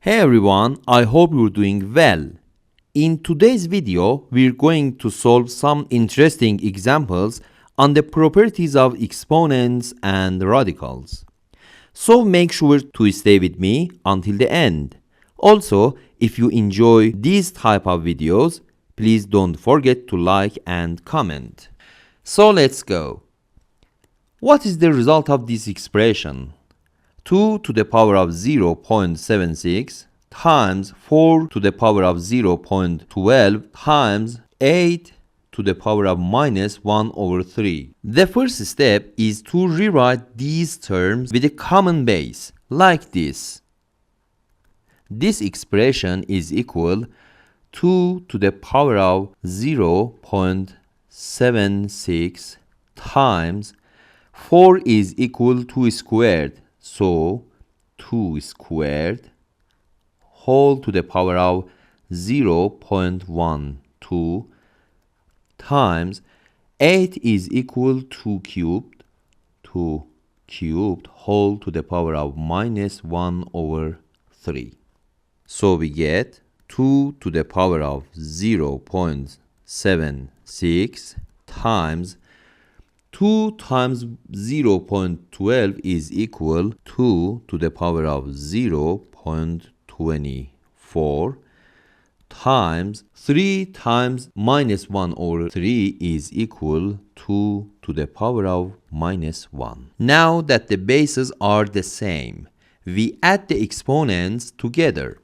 Hey everyone, I hope you're doing well. In today's video, we're going to solve some interesting examples on the properties of exponents and radicals. So make sure to stay with me until the end. Also, if you enjoy these type of videos, please don't forget to like and comment. So let's go. What is the result of this expression? 2 to the power of 0.76 times 4 to the power of 0.12 times 8 to the power of minus 1 over 3. The first step is to rewrite these terms with a common base, like this. This expression is equal to 2 to the power of 0.76 times 4 is equal to squared. So 2 squared whole to the power of 0.12 times 8 is equal to cubed whole to the power of minus 1 over 3. So we get 2 to the power of 0.76 times 2 times 0.12 is equal to the power of 0.24 times 3 times minus 1 over 3 is equal to the power of minus 1. Now that the bases are the same, we add the exponents together.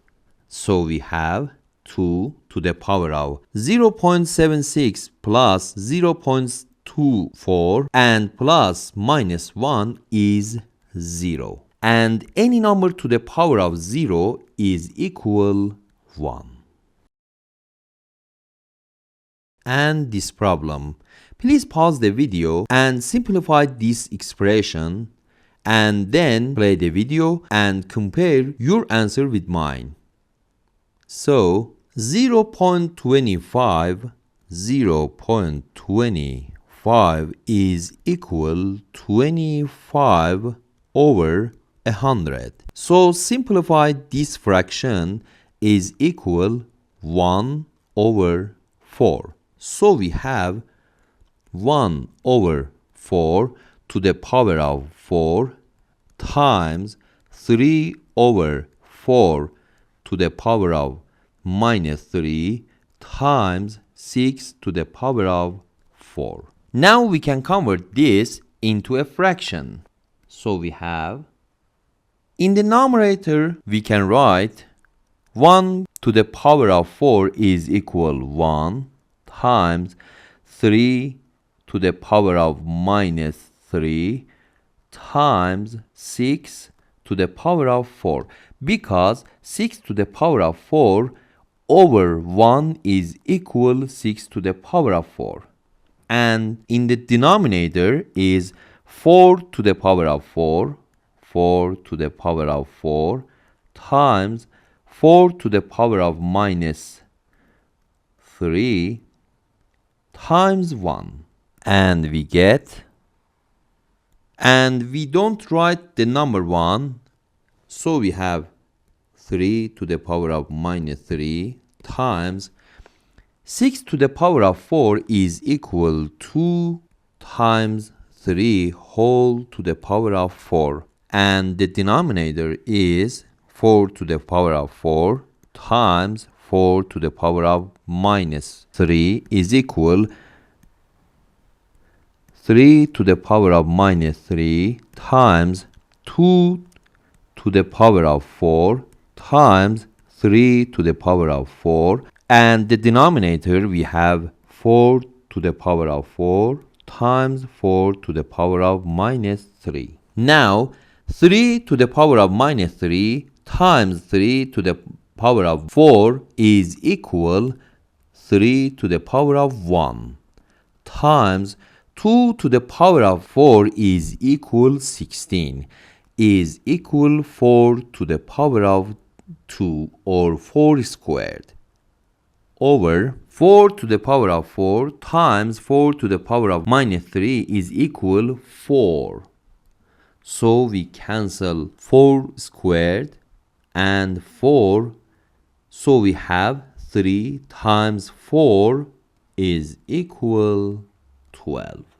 So we have 2 to the power of 0.76 plus 0.24 and plus minus 1 is 0. And any number to the power of 0 is equal 1. And this problem. Please pause the video and simplify this expression and then play the video and compare your answer with mine. So 0.25 is equal 25 over 100. So simplify this fraction is equal 1 over 4. So we have 1 over 4 to the power of 4 times 3 over 4 to the power of minus 3 times 6 to the power of 4. Now we can convert this into a fraction. So we have, in the numerator, we can write 1 to the power of 4 is equal 1 times 3 to the power of minus 3 times 6 to the power of 4. Because 6 to the power of 4 over 1 is equal 6 to the power of 4. And in the denominator is 4 to the power of 4 to the power of 4 times 4 to the power of minus 3 times 1. And we get, and we don't write the number 1, so we have 3 to the power of minus 3 times 6 to the power of 4 is equal to 2 times 3 whole to the power of 4. And the denominator is 4 to the power of 4 times 4 to the power of minus 3 is equal 3 to the power of minus 3 times 2 to the power of 4 times 3 to the power of 4. And the denominator we have 4 to the power of 4 times 4 to the power of minus 3. Now 3 to the power of minus 3 times 3 to the power of 4 is equal 3 to the power of 1 times 2 to the power of 4 is equal 16 is equal 4 to the power of 2 or 4 squared over 4 to the power of 4 times 4 to the power of minus 3 is equal 4. So we cancel 4 squared and 4. So we have 3 times 4 is equal 12.